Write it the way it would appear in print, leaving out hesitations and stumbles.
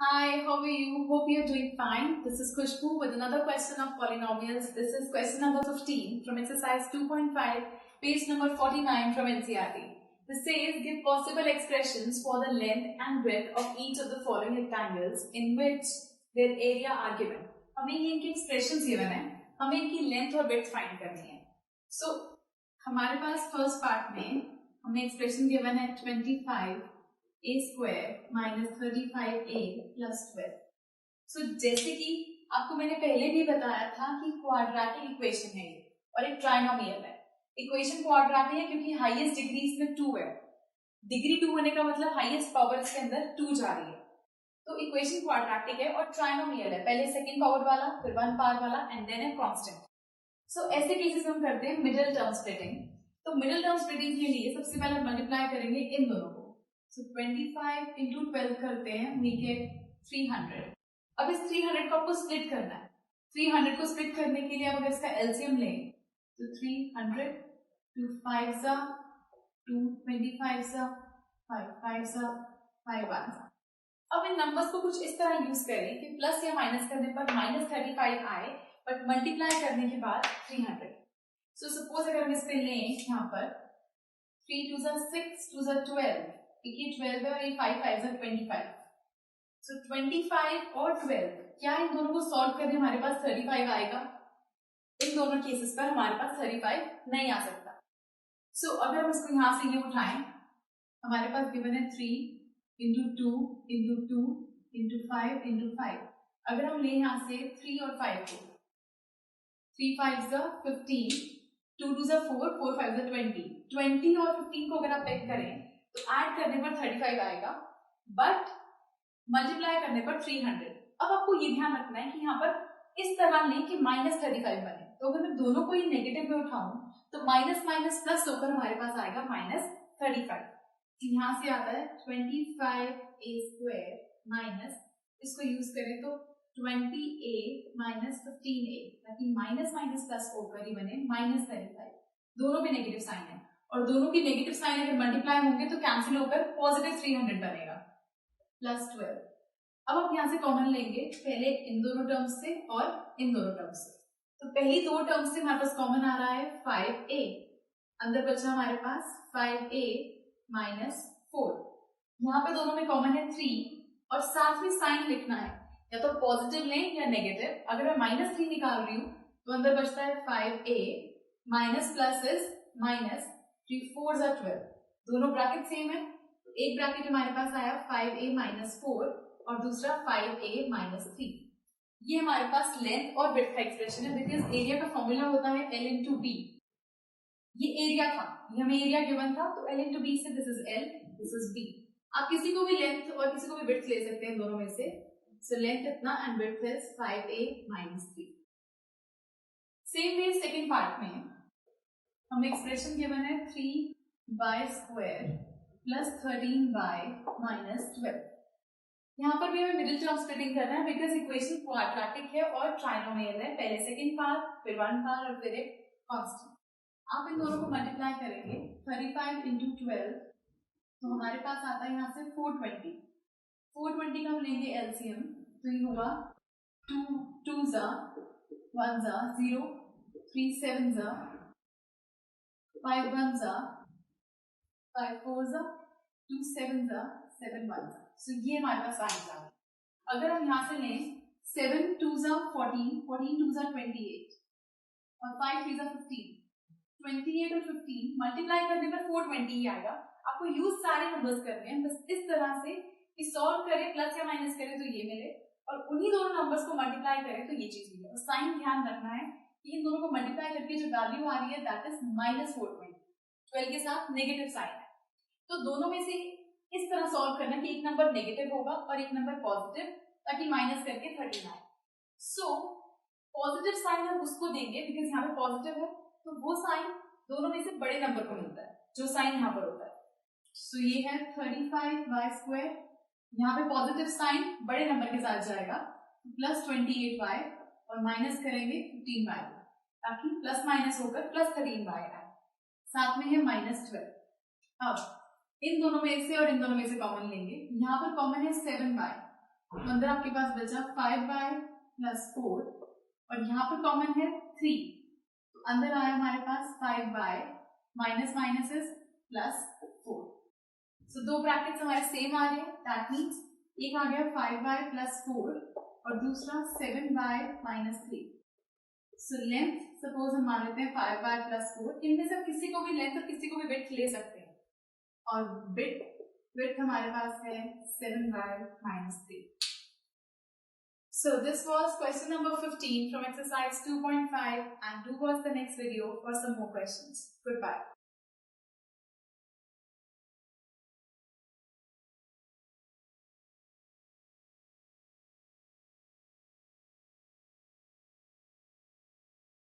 Hi, how are you? Hope you're doing fine. This is Khushbu with another question of polynomials. This is question number 15 from exercise 2.5, page number 49 from NCERT. This says, give possible expressions for the length and breadth of each of the following rectangles in which their area are given. हमें ये इनकी expressions given है, हमें इनकी length और breadth find करनी है. So, हमारे पास first part में हमें expression given है 25 a square minus 35a plus 12. So जैसे कि आपको मैंने पहले भी बताया था कि क्वाड्रेटिक इक्वेशन है ये और एक ट्राइनोमियल है. इक्वेशन क्वाड्रेटिक है क्योंकि हाईएस्ट डिग्री इसमें 2 है. डिग्री 2 होने का मतलब हाईएस्ट पावर इसके अंदर 2 जा रही है. तो इक्वेशन क्वाड्रेटिक है और ट्राइनोमियल है. पहले सेकंड पावर वाला, फिर वन पावर वाला एंड देन ए कांस्टेंट. सो ऐसे केसेस हम करते हैं मिडिल टर्म स्प्लिटिंग. तो मिडिल टर्म स्प्लिटिंग के लिए सबसे पहले मल्टीप्लाई करेंगे इन दोनों को. So 25 into 12 करते हैं, we get 300. अब इस 300 को आपको स्प्लिट करना है. 300 को स्प्लिट करने के लिए अगर इसका एलसीएम लें तो 300 2 5 सा 2 25 सा 5 5 सा 5 1 सा. अब इन नंबर्स को कुछ इस तरह यूज करें कि प्लस या माइनस करने पर -35 आए बट मल्टीप्लाई करने के बाद 300. सो सपोज अगर हम इस पे लें यहाँ पर 3 2 सा 6 2 सा 12, ये 12 है और ये 5 5 है 25. सो 25 और 12, क्या इन दोनों को सॉल्व करने हमारे पास 35 आएगा? इन दोनों केसेस पर हमारे पास 35 नहीं आ सकता. सो अगर हम इसको यहां से ये उठाएं, हमारे पास गिवन है 3 into 2 into 2 into 5 into 5. अगर हम लें यहां से 3 और 5 को, 3 5 is 15, 2 2 is 4, 4 5 is 20. 20 और 15 को अगर आप टेक करें तो ऐड करने पर 35 आएगा बट मल्टीप्लाई करने पर 300. अब आपको ये ध्यान रखना है कि यहाँ पर इस तरह नहीं कि -35 बने. तो अगर मैं दोनों को ही नेगेटिव में उठाऊं तो माइनस माइनस प्लस होकर हमारे पास आएगा -35. यहाँ से आता है 25a स्क्वायर माइनस, इसको यूज करें तो 20a minus 15a, ताकि माइनस माइनस प्लस होकर ही बने -35. दोनों में नेगेटिव साइन है और दोनों की नेगेटिव साइन अगर मल्टीप्लाई होंगे तो कैंसिल होकर पॉजिटिव 300 बनेगा प्लस 12. अब आप यहाँ से कॉमन लेंगे, पहले इन दोनों टर्म्स से और इन दोनों टर्म्स से. तो पहली दो टर्म्स से हमारे पास कॉमन आ रहा है 5a, अंदर बचा हमारे पास 5a minus 4. यहाँ पे दोनों में कॉमन है 3 और साथ में साइन लिखना है, या तो पॉजिटिव लें या नेगेटिव. अगर मैं -3 निकाल रही हूँ तो अंदर बचता है 5a minus plus is minus 3 4 is 12. दोनों ब्रैकेट सेम है. एक ब्रैकेट हमारे पास आया 5a minus 4 और दूसरा 5a minus 3. ये हमारे पास लेंथ और विड्थ का एक्सप्रेशन है बिकॉज एरिया का फॉर्मूला होता है L into B. ये एरिया था, ये हमें एरिया गिवन था तो L into B से this is L, this is B. आप किसी को भी लेंथ और किसी को भी विड्थ ले सकते हैं दोनों में से. सो लेंथ इतना and width is 5a minus 3. Same way second part में हमें एक्सप्रेशन गिवन है 3y square plus 13y minus 12. यहाँ पर भी हमें मिडिल टर्म स्प्लिटिंग करना है बिकॉज इक्वेशन क्वाड्रेटिक है और ट्राइनोमियल है. पहले सेकंड पार्ट, फिर वन पार्ट और फिर एक कांस्टेंट. आप इन दोनों को मल्टीप्लाई करेंगे 35 into 12 तो हमारे पास आता है यहाँ से 420. 420 का हम लेंगे एलसीएम तो ये होगा 2 2 जा 1 जा 0 3 7 जा 5 1 जा 5 4 जा 2 7 जा 7 1 जा. सो ये हमारे पास आंसर है. अगर हम यहाँ से लें 7 2 जा 14, 14 2 जा 28 और 5 3 जा 15. 28 और 15 मल्टीप्लाई करने पर 420 ही आएगा. आपको यूज सारे नंबर्स करने हैं, बस इस तरह से कि सॉल्व करें, प्लस या माइनस करें तो ये मिले और उन्हीं दोनों नंबर्स को मल्टीप्लाई करें तो ये चीज मिले. और साइन ध्यान रखना है कि इन दोनों को मल्टीप्लाई करके जो वैल्यू आ रही है दैट इज -420. 12 के साथ नेगेटिव साइन है तो दोनों में से इस तरह सॉल्व करना कि एक नंबर नेगेटिव होगा और एक नंबर पॉजिटिव, ताकि माइनस करके 13 आए. सो पॉजिटिव साइन हम उसको देंगे बिकॉज यहाँ पे पॉजिटिव है तो वो साइन दोनों में से बड़े नंबर को मिलता है जो साइन यहाँ पर होता है. सो ये है 35y स्क्वायर, यहाँ पे पॉजिटिव साइन बड़े नंबर के साथ जाएगा प्लस 28y और माइनस करेंगे 15y ताकि प्लस माइनस होकर प्लस 13y आए. साथ में है -12. अब इन दोनों में से और इन दोनों में से कॉमन लेंगे. यहाँ पर कॉमन है 7y अंदर आपके पास बचा 5y प्लस 4 और यहाँ पे कॉमन है 3, तो अंदर आया हमारे पास 5y minus minus is plus 4। सो दो ब्रैकेट्स हमारे सेम आ रहे हैं, दैट मीन्स एक आ गया 5y प्लस 4 और दूसरा 7y minus 3। So length suppose हम मान लेते हैं 5y प्लस 4, इनमें से किसी को भी लेंथ और किसी को भी विड्थ ले सकते हैं और विड्थ हमारे पास है 7y minus 3. So this was question number 15 from exercise 2.5 and do watch the next video for some more questions. Goodbye.